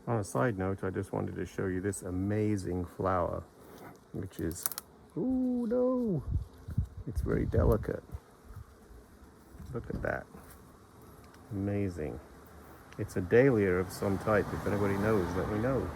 On a side note, I just wanted to show you this amazing flower, which is, oh no, it's very delicate. Look at that. Amazing. It's a dahlia of some type. If anybody knows, let me know.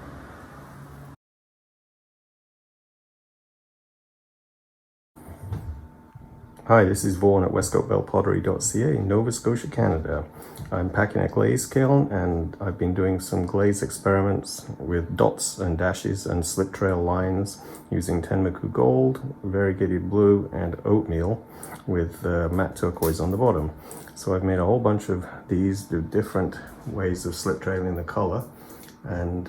Hi, this is Vaughan at westcoatbellpottery.ca in Nova Scotia, Canada. I'm packing a glaze kiln and I've been doing some glaze experiments with dots and dashes and slip trail lines using Tenmoku Gold, variegated blue and oatmeal with matte turquoise on the bottom. So I've made a whole bunch of these, do different ways of slip trailing the color, and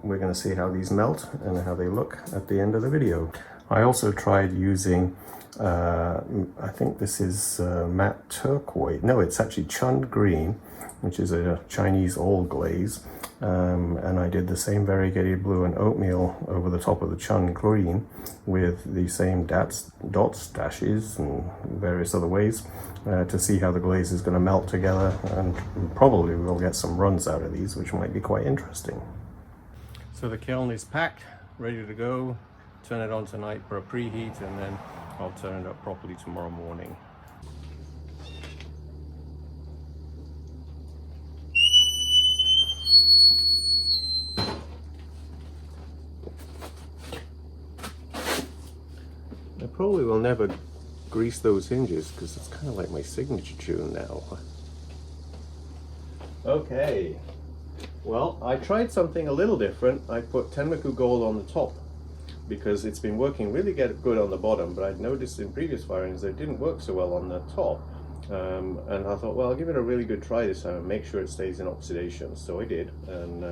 we're going to see how these melt and how they look at the end of the video. I also tried using I think this is matte turquoise. No, it's actually Chun green, which is a Chinese old glaze. And I did the same variegated blue and oatmeal over the top of the Chun green with the same dots, dashes, and various other ways to see how the glaze is going to melt together. And probably we'll get some runs out of these, which might be quite interesting. So the kiln is packed, ready to go. Turn it on tonight for a preheat, and then I'll turn it up properly tomorrow morning. I probably will never grease those hinges because it's kind of like my signature tune now. Okay, well, I tried something a little different. I put Tenmoku Gold on the top because it's been working really good on the bottom, but I'd noticed in previous firings that it didn't work so well on the top. And I thought, well, I'll give it a really good try this time and make sure it stays in oxidation. So I did, and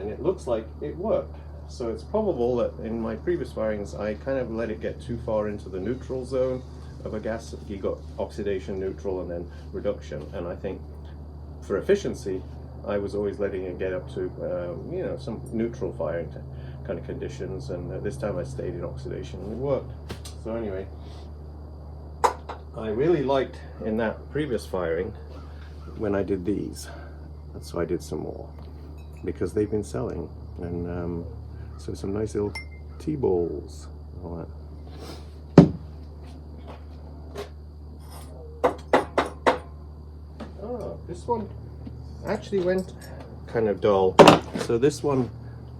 it looks like it worked. So it's probable that in my previous firings I kind of let it get too far into the neutral zone of a gas. You got oxidation, neutral, and then reduction. And I think for efficiency, I was always letting it get up to you know, some neutral firing kind of conditions, and this time I stayed in oxidation and it worked. So anyway, I really liked in that previous firing when I did these, and so I did some more because they've been selling, and so some nice little tea balls, all that. Oh, this one actually went kind of dull, so this one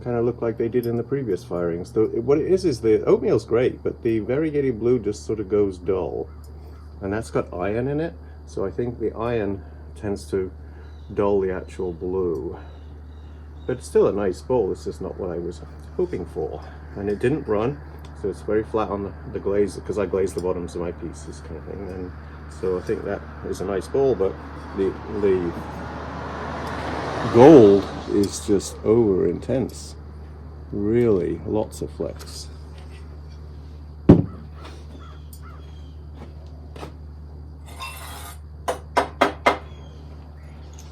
kind of look like they did in the previous firings. What it is the oatmeal's great, but the variegated blue just sort of goes dull, and that's got iron in it, so I think the iron tends to dull the actual blue. But it's still a nice bowl. It's just not what I was hoping for, and it didn't run, so it's very flat on the glaze because I glazed the bottoms of my pieces, kind of thing. And so I think that is a nice bowl, but the gold is just over intense, really lots of flecks.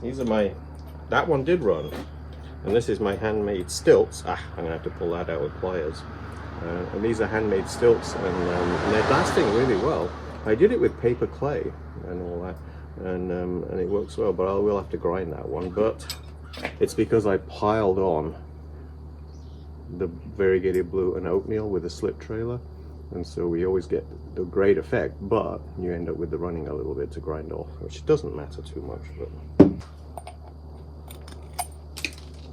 These are that one did run, and this is my handmade stilts. I'm gonna have to pull that out with pliers. And these are handmade stilts, and they're lasting really well. I did it with paper clay and all that, and it works well, but I will have to grind that one. But it's because I piled on the variegated blue and oatmeal with a slip trailer, and so we always get the great effect, but you end up with the running a little bit to grind off, which doesn't matter too much. But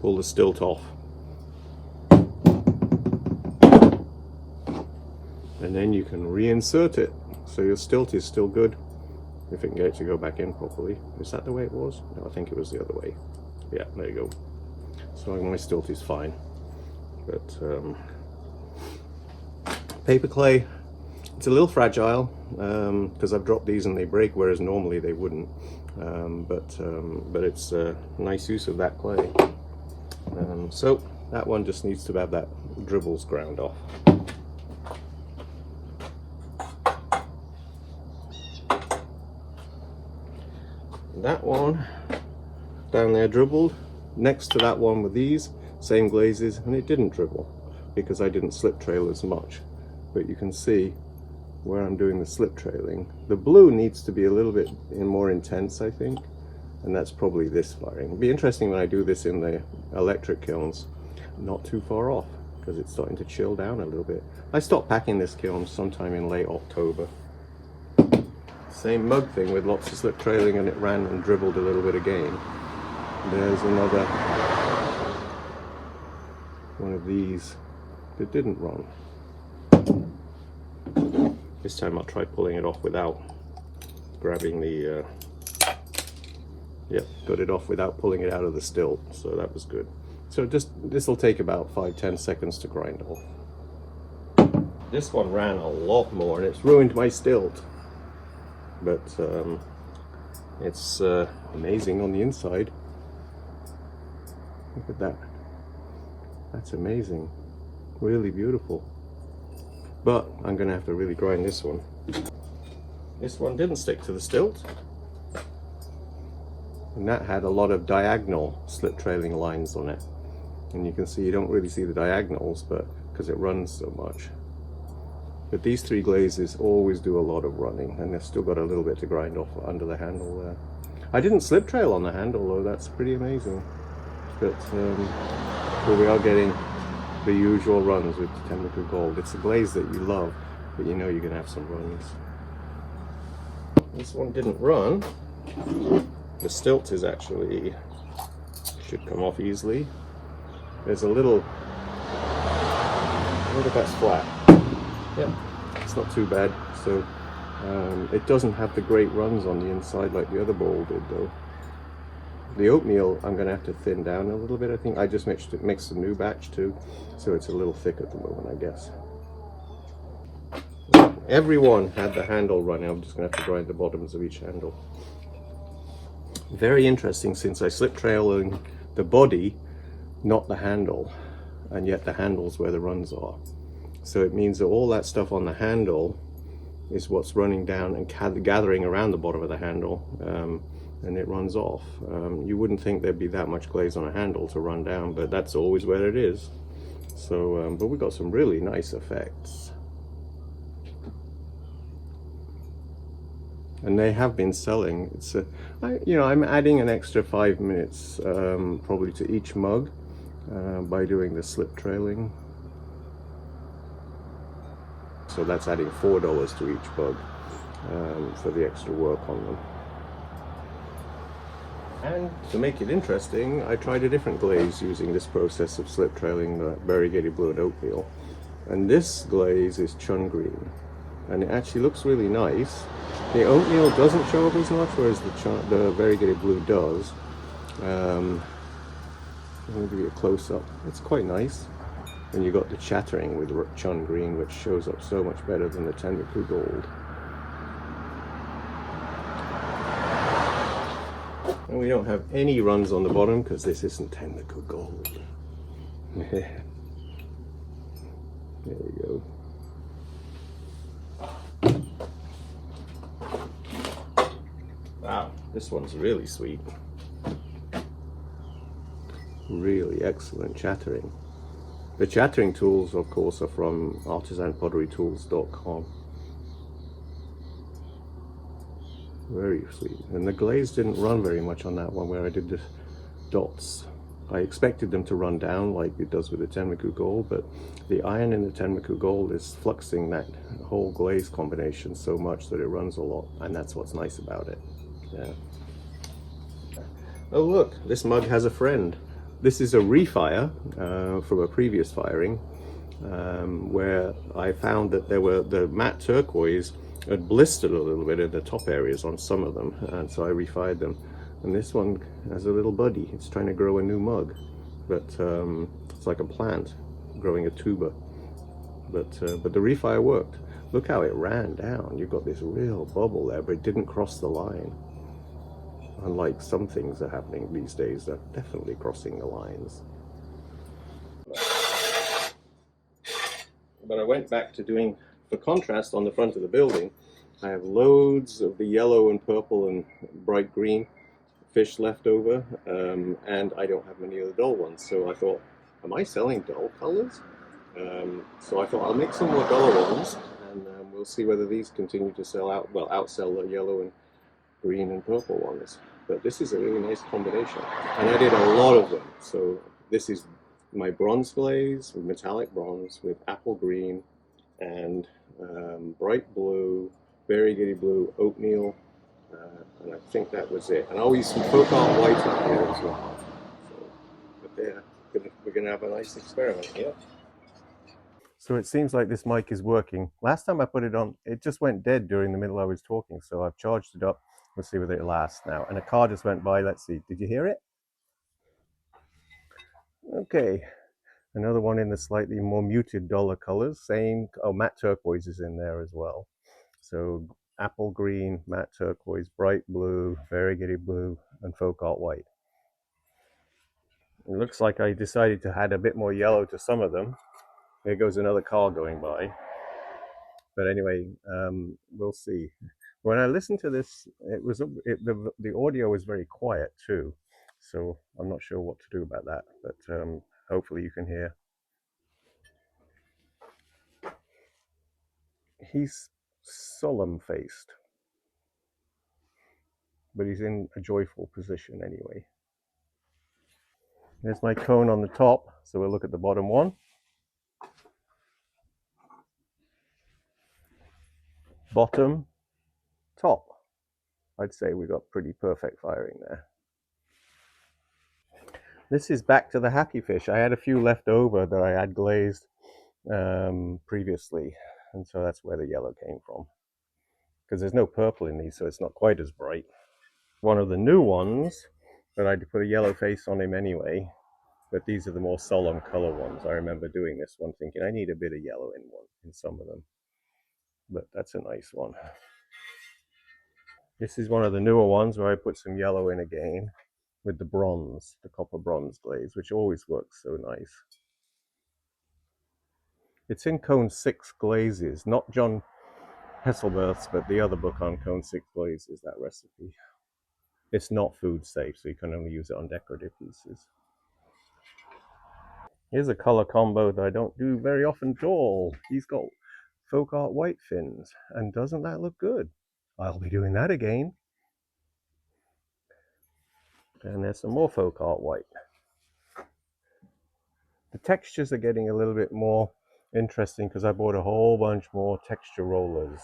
pull the stilt off, and then you can reinsert it, so your stilt is still good if it can get it to go back in properly. Is that the way it was? No, I think it was the other way. Yeah, there you go. So my stilt is fine. But paper clay, it's a little fragile because I've dropped these and they break, whereas normally they wouldn't. But it's a nice use of that clay. So that one just needs to have that dribbles ground off. That one down there dribbled next to that one with these same glazes, and it didn't dribble because I didn't slip trail as much. But you can see where I'm doing the slip trailing. The blue needs to be a little bit more intense, I think, and that's probably this firing. It'll be interesting when I do this in the electric kilns, not too far off, because it's starting to chill down a little bit. I stopped packing this kiln sometime in late October. Same mug thing with lots of slip trailing, and it ran and dribbled a little bit again. There's another one of these that didn't run. This time I'll try pulling it off without grabbing the yep, got it off without pulling it out of the stilt, so that was good. So just this will take about 5-10 seconds to grind off. This one ran a lot more and it's ruined my stilt, but it's amazing on the inside. Look at that. That's amazing. Really beautiful. But I'm gonna have to really grind this one. This one didn't stick to the stilt. And that had a lot of diagonal slip trailing lines on it. And you can see, you don't really see the diagonals, but because it runs so much. But these three glazes always do a lot of running, and they've still got a little bit to grind off under the handle there. I didn't slip trail on the handle though, that's pretty amazing. But we are getting the usual runs with Tenmoku Gold. It's a glaze that you love, but you know you're gonna have some runs. This one didn't run. The stilt is actually, should come off easily. There's a little, I wonder if that's flat. Yeah, it's not too bad. So it doesn't have the great runs on the inside like the other bowl did though. The oatmeal I'm going to have to thin down a little bit. I think I just mixed a new batch too, so it's a little thick at the moment, I guess. Everyone had the handle running. I'm just going to have to grind the bottoms of each handle. Very interesting, since I slip trailing the body, not the handle, and yet the handle's where the runs are. So it means that all that stuff on the handle is what's running down and gathering around the bottom of the handle, and it runs off. You wouldn't think there'd be that much glaze on a handle to run down, but that's always where it is. So, but we got some really nice effects. And they have been selling. It's I'm adding an extra 5 minutes probably to each mug by doing the slip trailing. So that's adding $4 to each mug for the extra work on them. And to make it interesting, I tried a different glaze using this process of slip trailing the variegated blue and oatmeal. And this glaze is Chun green, and it actually looks really nice. The oatmeal doesn't show up as much, whereas the variegated blue does. I'm going to give you a close-up. It's quite nice. And you got the chattering with Chun green, which shows up so much better than the Tenmoku Gold. And we don't have any runs on the bottom because this isn't Tenmoku Gold. There we go. Wow, this one's really sweet. Really excellent chattering. The chattering tools, of course, are from artisanpotterytools.com. Very sweet. And the glaze didn't run very much on that one where I did the dots. I expected them to run down like it does with the Tenmoku Gold, but the iron in the Tenmoku Gold is fluxing that whole glaze combination so much that it runs a lot, and that's what's nice about it. Yeah. Oh look, this mug has a friend. This is a refire from a previous firing where I found that the matte turquoise had blistered a little bit in the top areas on some of them, and so I refired them. And this one has a little buddy. It's trying to grow a new mug, but it's like a plant growing a tuber. But the refire worked. Look how it ran down. You've got this real bubble there, but it didn't cross the line. Unlike some things that are happening these days, they're definitely crossing the lines. But I went back to doing, for contrast on the front of the building, I have loads of the yellow and purple and bright green fish left over, and I don't have many of the dull ones. So I thought, am I selling dull colors? So I thought I'll make some more duller ones, and we'll see whether these continue to sell out, well, outsell the yellow and green and purple ones. but this is a really nice combination. And I did a lot of them. So this is my bronze glaze, metallic bronze with apple green and bright blue, variegated blue, oatmeal, and I think that was it. And I'll use some folk art white on here as well. So, but there, we're gonna have a nice experiment here. So it seems like this mic is working. Last time I put it on, it just went dead during the middle I was talking. So I've charged it up. We'll see whether it lasts now. And a car just went by. Let's see. Did you hear it? Okay. Another one in the slightly more muted duller colors. Same. Oh, matte turquoise is in there as well. So apple green, matte turquoise, bright blue, variegated blue, and folk art white. It looks like I decided to add a bit more yellow to some of them. There goes another car going by. But anyway, we'll see. When I listened to this, the audio was very quiet too, so I'm not sure what to do about that. But hopefully you can hear. He's solemn faced, but he's in a joyful position anyway. There's my cone on the top, so we'll look at the bottom one. Bottom, top. I'd say we got pretty perfect firing there. This is back to the happy fish. I had a few left over that I had glazed previously, and so that's where the yellow came from. Because there's no purple in these, so it's not quite as bright. One of the new ones, but I put a yellow face on him anyway. But these are the more solemn color ones. I remember doing this one, thinking I need a bit of yellow in some of them. But that's a nice one. This is one of the newer ones where I put some yellow in again with the bronze, the copper bronze glaze, which always works so nice. It's in Cone 6 Glazes, not John Hesselberth's, but the other book on Cone 6 Glazes, that recipe. It's not food safe, so you can only use it on decorative pieces. Here's a color combo that I don't do very often at all. He's got folk art white fins, and doesn't that look good? I'll be doing that again. And there's some more folk art white. The textures are getting a little bit more interesting because I bought a whole bunch more texture rollers.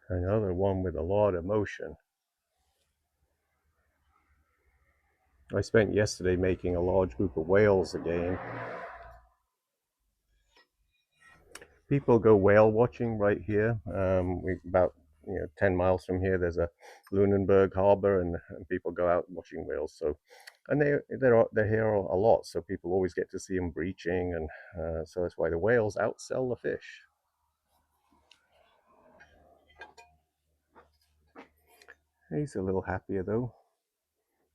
Another one with a lot of motion. I spent yesterday making a large group of whales again. People go whale watching right here. About 10 miles from here, there's a Lunenburg harbor, and people go out watching whales. So, and they're here a lot, so people always get to see them breaching, and so that's why the whales outsell the fish. He's a little happier though.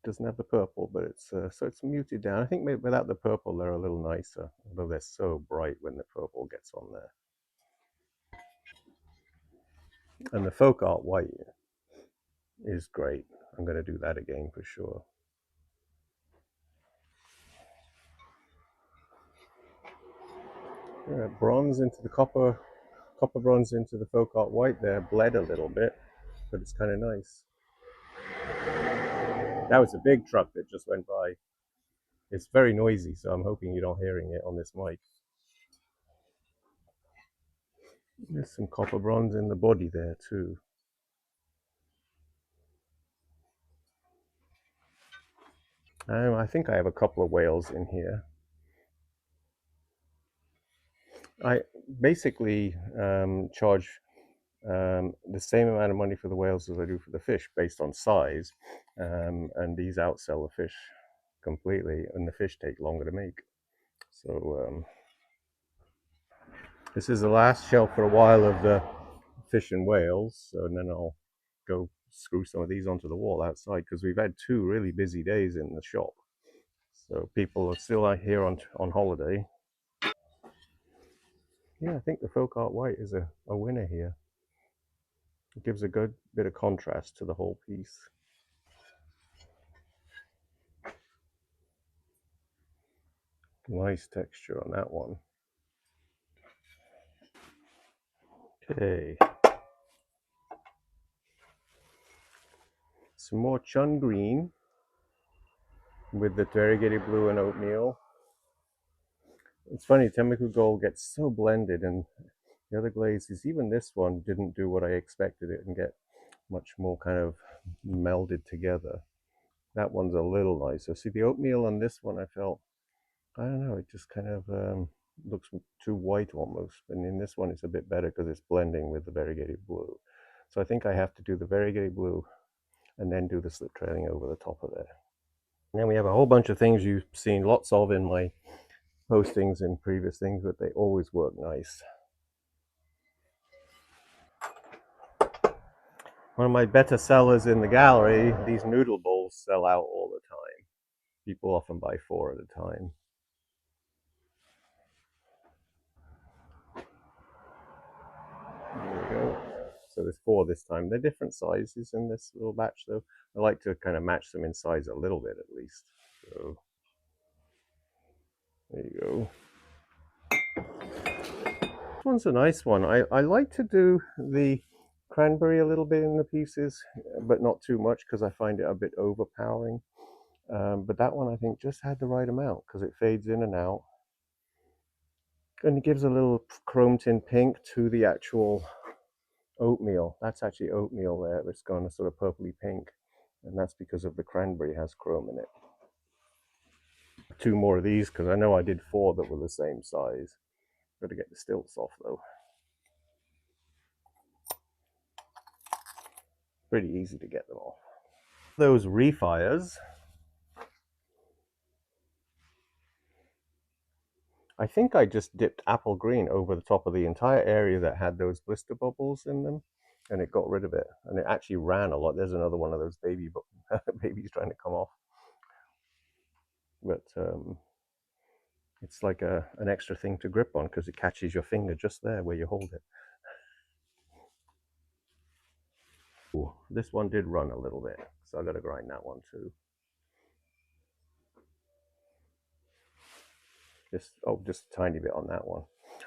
Doesn't have the purple, but it's so it's muted down. I think maybe without the purple, they're a little nicer, although they're so bright when the purple gets on there. And the folk art white is great. I'm going to do that again for sure. Yeah, bronze into the copper bronze into the folk art white there, bled a little bit, but it's kind of nice. That was a big truck that just went by. It's very noisy, so I'm hoping you're not hearing it on this mic. There's some copper bronze in the body there too. I think I have a couple of whales in here. I basically charge the same amount of money for the whales as I do for the fish based on size, and these outsell the fish completely, and the fish take longer to make. So this is the last shelf for a while of the fish and whales, so, and then I'll go screw some of these onto the wall outside because we've had 2 really busy days in the shop. So people are still out here on holiday. Yeah, I think the folk art white is a winner here. It gives a good bit of contrast to the whole piece. Nice texture on that one. Okay, some more Chun green with the variegated blue and oatmeal. It's funny, Temmeku Gold gets so blended, and the other glazes, even this one, didn't do what I expected it and get much more kind of melded together. That one's a little nicer. See, the oatmeal on this one, I felt, I don't know, it just kind of looks too white almost. And in this one, it's a bit better because it's blending with the variegated blue. So I think I have to do the variegated blue and then do the slip trailing over the top of it. And then we have a whole bunch of things you've seen lots of in my postings and previous things, but they always work nice. One of my better sellers in the gallery, these noodle bowls sell out all the time. People often buy 4 at a time. There we go. So there's 4 this time. They're different sizes in this little batch, though. I like to kind of match them in size a little bit at least. So there you go. This one's a nice one. I like to do the cranberry a little bit in the pieces, but not too much because I find it a bit overpowering. But that one I think just had the right amount because it fades in and out. And it gives a little chrome tint pink to the actual oatmeal. That's actually oatmeal there. It's gone a sort of purpley pink. And that's because of the cranberry has chrome in it. 2 more of these because I know I did 4 that were the same size. Got to get the stilts off though. Pretty easy to get them off. Those refires, I think I just dipped apple green over the top of the entire area that had those blister bubbles in them, and it got rid of it. And it actually ran a lot. There's another one of those babies trying to come off, but it's like an extra thing to grip on because it catches your finger just there where you hold it. Ooh, this one did run a little bit, so I got to grind that one too. Just a tiny bit on that one.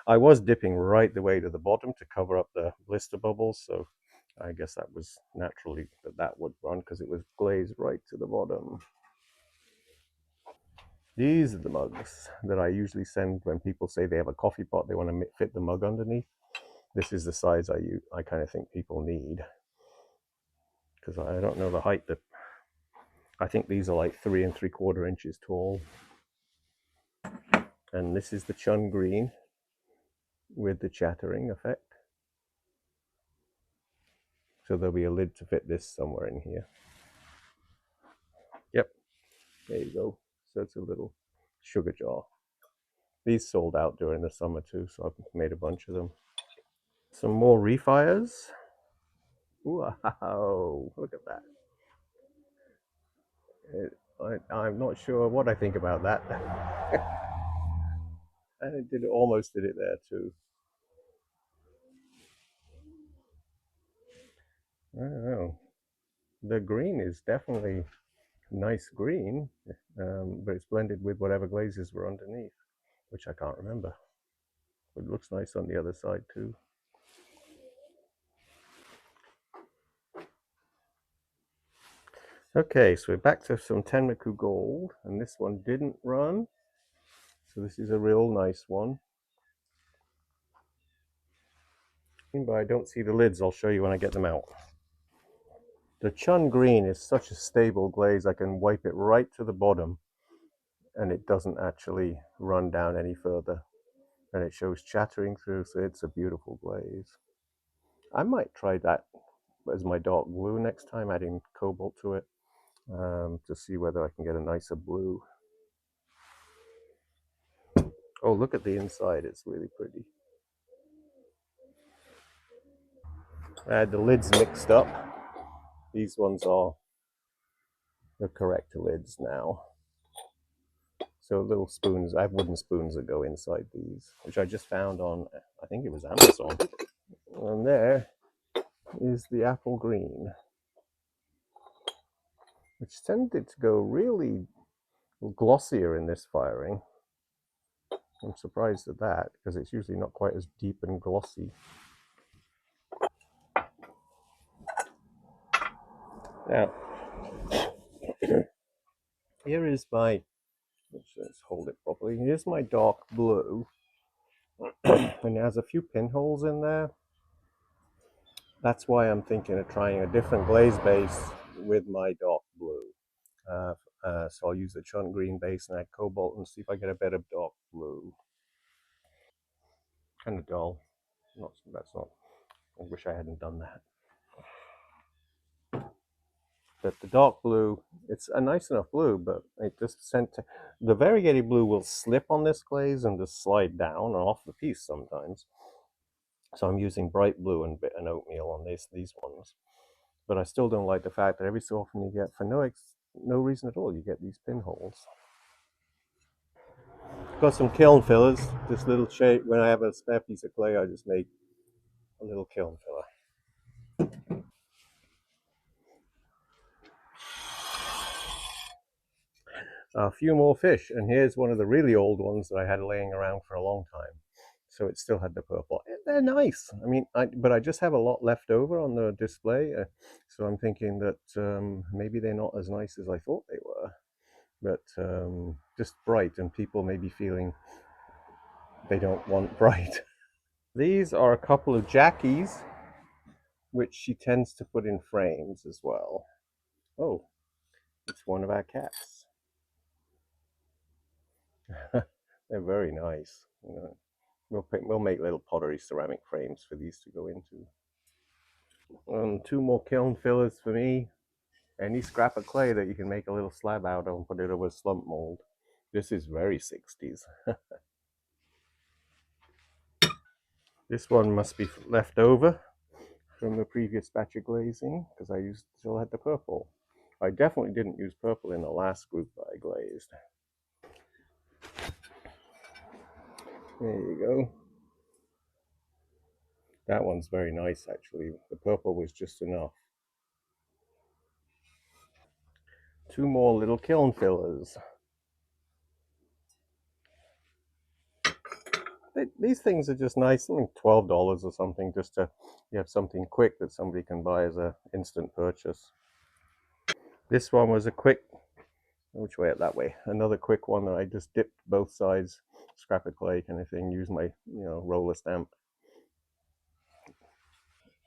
I was dipping right the way to the bottom to cover up the blister bubbles, so I guess that was naturally that would run because it was glazed right to the bottom. These are the mugs that I usually send when people say they have a coffee pot, they want to fit the mug underneath. This is the size I kind of think people need because I don't know the height that I think these are like 3 3/4 inches tall. And this is the Chun green with the chattering effect. So there'll be a lid to fit this somewhere in here. Yep, there you go. So it's a little sugar jar. These sold out during the summer too, so I've made a bunch of them. Some more refires. Wow, look at that. I'm not sure what I think about that. And almost did it there too. I don't know. The green is definitely nice green, but it's blended with whatever glazes were underneath, which I can't remember. But it looks nice on the other side too. Okay, so we're back to some Tenmoku Gold, and this one didn't run. So this is a real nice one. But I don't see the lids. I'll show you when I get them out. The Chun Green is such a stable glaze, I can wipe it right to the bottom and it doesn't actually run down any further. And it shows chattering through, so it's a beautiful glaze. I might try that as my dark blue next time, adding cobalt to it to see whether I can get a nicer blue. Oh, look at the inside, it's really pretty. I had the lids mixed up. These ones are the correct lids now. So little spoons, I have wooden spoons that go inside these, which I just found on, I think it was Amazon. And there is the apple green, which tended to go really glossier in this firing. I'm surprised at that because it's usually not quite as deep and glossy. Now, here is my, let's hold it properly. Here's my dark blue, and it has a few pinholes in there. That's why I'm thinking of trying a different glaze base with my dark blue. So I'll use the Chun green base and add cobalt and see if I get a better dark blue. Kind of dull. That's not. I wish I hadn't done that. But the dark blue, it's a nice enough blue, but it just the variegated blue will slip on this glaze and just slide down and off the piece sometimes. So I'm using bright blue and oatmeal on these ones. But I still don't like the fact that every so often you get, for no reason at all, you get these pinholes. Got some kiln fillers, this little shape. When I have a spare piece of clay, I just make a little kiln filler. A few more fish, and here's one of the really old ones that I had laying around for a long time. So it still had the purple. They're nice. I mean, but I just have a lot left over on the display, so I'm thinking that maybe they're not as nice as I thought they were. But just bright, and people may be feeling they don't want bright. These are a couple of Jackies, which she tends to put in frames as well. Oh, it's one of our cats. They're very nice. You know, we'll make little pottery ceramic frames for these to go into. Two more kiln fillers for me. Any scrap of clay that you can make a little slab out of and put it over slump mold. This is very 60s. This one must be left over from the previous batch of glazing because still had the purple. I definitely didn't use purple in the last group that I glazed. There you go. That one's very nice actually. The purple was just enough. Two more little kiln fillers. These things are just nice. I mean, $12 or something, just to you have something quick that somebody can buy as a instant purchase. This one was a quick, which way? That way. Another quick one that I just dipped both sides, scrap of clay kind of thing. Use my roller stamp.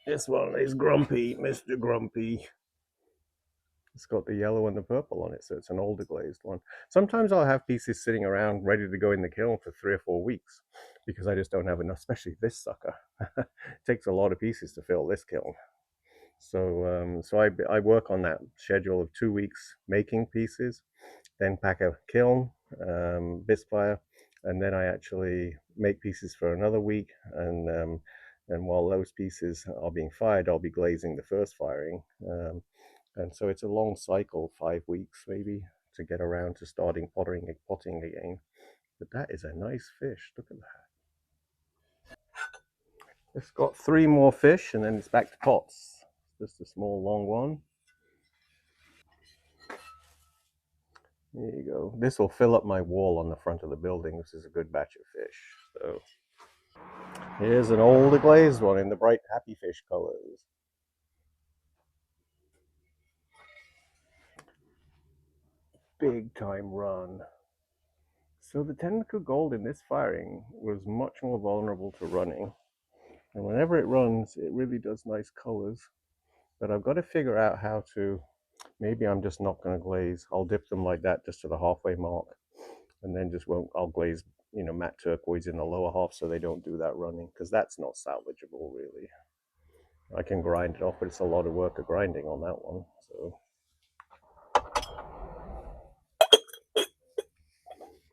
This one is Grumpy, Mr. Grumpy. It's got the yellow and the purple on it, so it's an older glazed one. Sometimes I'll have pieces sitting around ready to go in the kiln for 3 or 4 weeks because I just don't have enough, especially this sucker. It takes a lot of pieces to fill this kiln. So I work on that schedule of 2 weeks making pieces, then pack a kiln, bisque fire, and then I actually make pieces for another week. And while those pieces are being fired, I'll be glazing the first firing. And so it's a long cycle, 5 weeks maybe, to get around to starting potting again. But that is a nice fish. Look at that. It's got 3 more fish, and then it's back to pots. Just a small, long one. There you go. This will fill up my wall on the front of the building. This is a good batch of fish. So here's an older glazed one in the bright happy fish colors. Big time run. So the Tenku Gold in this firing was much more vulnerable to running. And whenever it runs, it really does nice colors. But I've got to figure out how to, maybe I'm just not going to glaze. I'll dip them like that just to the halfway mark. And then I'll glaze, matte turquoise in the lower half so they don't do that running. Because that's not salvageable, really. I can grind it off, but it's a lot of work of grinding on that one. So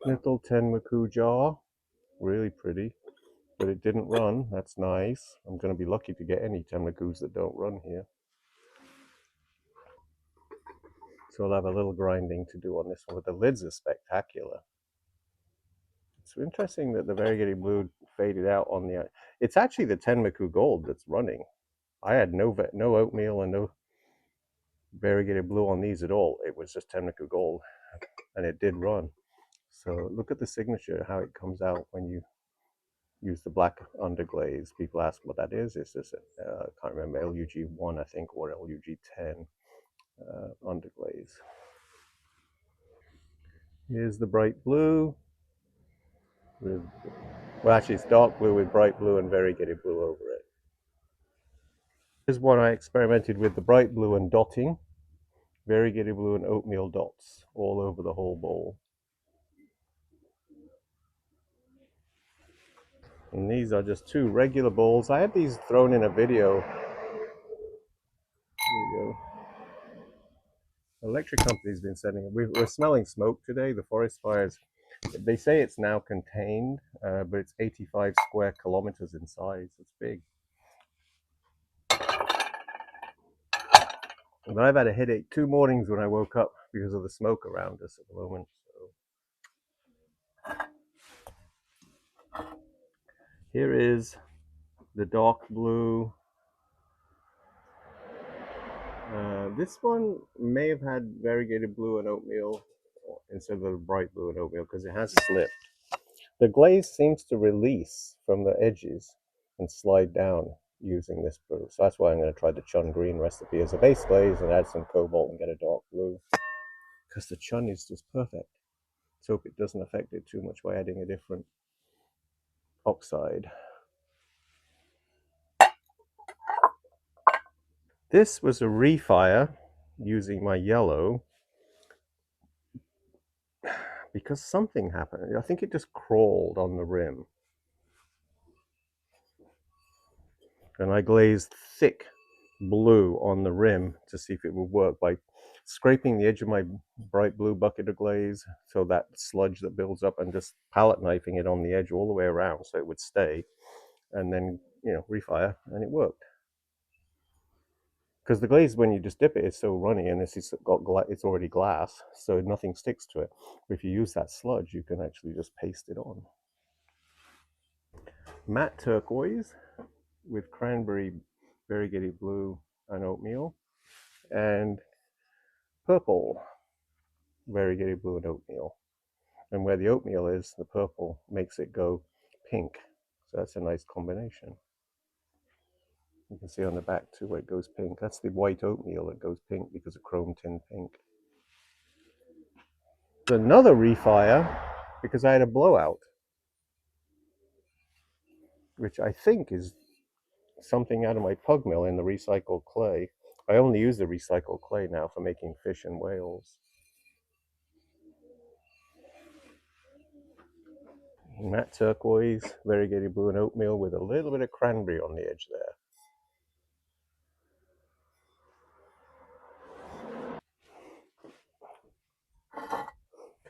little Tenmuku jar, really pretty, but it didn't run. That's nice. I'm going to be lucky to get any Tenmukus that don't run here. So I'll have a little grinding to do on this one, but the lids are spectacular. It's interesting that the variegated blue faded out on the. It's actually the Tenmuku Gold that's running. I had no oatmeal and no variegated blue on these at all. It was just Tenmuku Gold, and it did run. So look at the signature, how it comes out when you use the black underglaze. People ask what that is. It's just, I can't remember, LUG1, I think, or LUG10. underglaze. Here's the bright blue with, well, actually it's dark blue with bright blue and variegated blue over it. Here's one I experimented with the bright blue and dotting, variegated blue and oatmeal dots all over the whole bowl. And these are just two regular bowls. I had these thrown in a video. There you go. Electric company's been sending it. We're smelling smoke today. The forest fires. They say it's now contained, but it's 85 square kilometers in size. It's big. But I've had a headache 2 mornings when I woke up because of the smoke around us at the moment. So here is the dark blue. This one may have had variegated blue and oatmeal instead of the bright blue and oatmeal because it has slipped. The glaze seems to release from the edges and slide down using this blue. So that's why I'm going to try the Chun green recipe as a base glaze and add some cobalt and get a dark blue. Because the Chun is just perfect. Let's hope it doesn't affect it too much by adding a different oxide. This was a refire using my yellow because something happened. I think it just crawled on the rim. And I glazed thick blue on the rim to see if it would work by scraping the edge of my bright blue bucket of glaze so that sludge that builds up and just palette knifing it on the edge all the way around so it would stay, and then refire, and it worked. Because the glaze, when you just dip it, is so runny, and it's already glass, so nothing sticks to it. But if you use that sludge, you can actually just paste it on. Matte turquoise with cranberry, variegated blue, and oatmeal, and purple, variegated blue, and oatmeal. And where the oatmeal is, the purple makes it go pink. So that's a nice combination. You can see on the back too where it goes pink. That's the white oatmeal that goes pink because of chrome tin pink. Another refire because I had a blowout, which I think is something out of my pug mill in the recycled clay. I only use the recycled clay now for making fish and whales. Matte turquoise, variegated blue, and oatmeal with a little bit of cranberry on the edge there.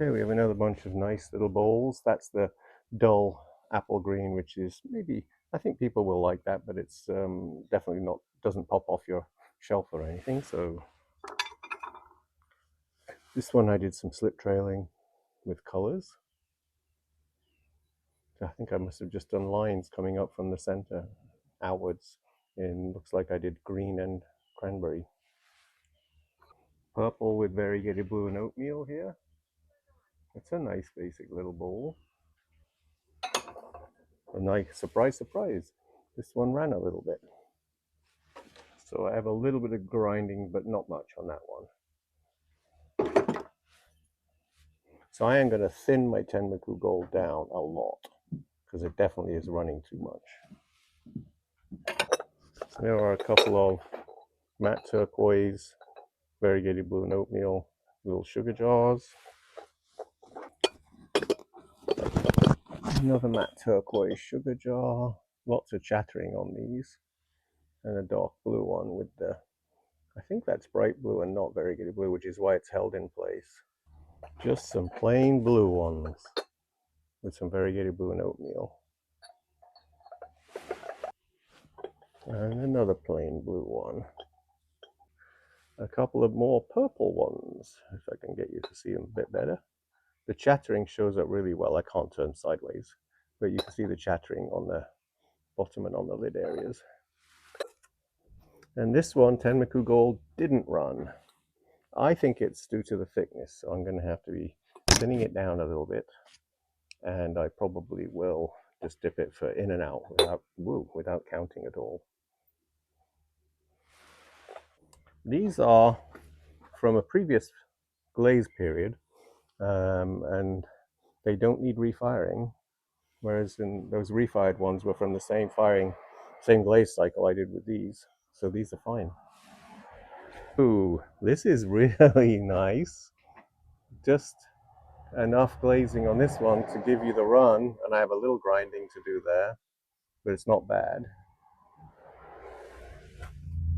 Okay, we have another bunch of nice little bowls. That's the dull apple green, which is maybe, I think people will like that, but it's definitely not, doesn't pop off your shelf or anything. So this one I did some slip trailing with colors. I think I must have just done lines coming up from the center outwards. And looks like I did green and cranberry. Purple with variegated blue and oatmeal here. It's a nice basic little bowl. A nice surprise. This one ran a little bit. So I have a little bit of grinding, but not much on that one. So I am going to thin my Tenmoku Gold down a lot because it definitely is running too much. There are a couple of matte turquoise, variegated blue and oatmeal little sugar jars. Another matte turquoise sugar jar. Lots of chattering on these. And a dark blue one with the, I think that's bright blue and not variegated blue, which is why it's held in place. Just some plain blue ones with some variegated blue and oatmeal. And another plain blue one. A couple of more purple ones, if I can get you to see them a bit better. The chattering shows up really well. I can't turn sideways, but you can see the chattering on the bottom and on the lid areas. And this one, Tenmoku Gold, didn't run. I think it's due to the thickness, so I'm going to have to be thinning it down a little bit. And I probably will just dip it for in and out without counting at all. These are from a previous glaze period, and they don't need refiring, whereas in those refired ones were from the same glaze cycle I did with these. So these are fine. Ooh, this is really nice. Just enough glazing on this one to give you the run, and I have a little grinding to do there, but it's not bad.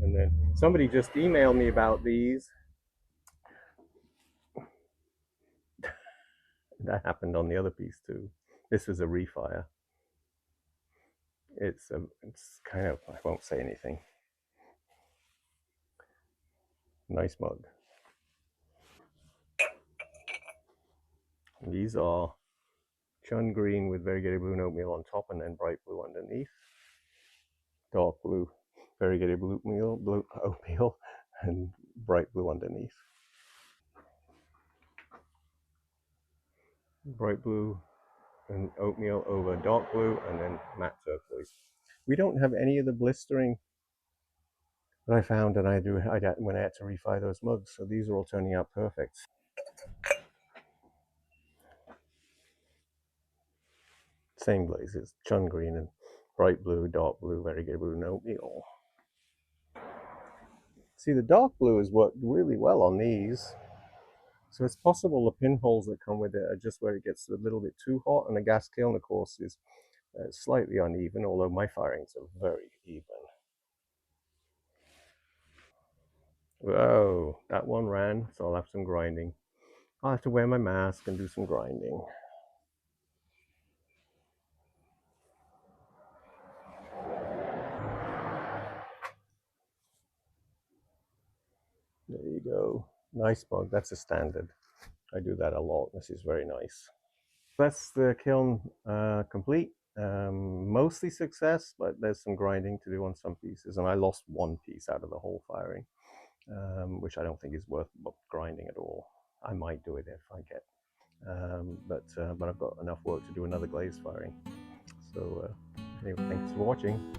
And then somebody just emailed me about these. That happened on the other piece too. This was a refire. It's kind of, I won't say anything. Nice mug. And these are Chun green with variegated blue and oatmeal on top, and then bright blue underneath. Dark blue, variegated blue oatmeal, and bright blue underneath. Bright blue and oatmeal over dark blue, and then matte turquoise. We don't have any of the blistering that I found, and when I had to refire those mugs. So these are all turning out perfect. Same glazes, Chun green and bright blue, dark blue, variegated blue, and oatmeal. See, the dark blue has worked really well on these. So it's possible the pinholes that come with it are just where it gets a little bit too hot, and the gas kiln, of course, is slightly uneven, although my firings are very even. Whoa, that one ran, so I'll have some grinding. I'll have to wear my mask and do some grinding. There you go. Nice mug. That's a standard. I do that a lot. This is very nice. That's the kiln complete. Mostly success, but there's some grinding to do on some pieces, and I lost one piece out of the whole firing, which I don't think is worth grinding at all. I might do it if I get, but I've got enough work to do another glaze firing. So anyway, thanks for watching.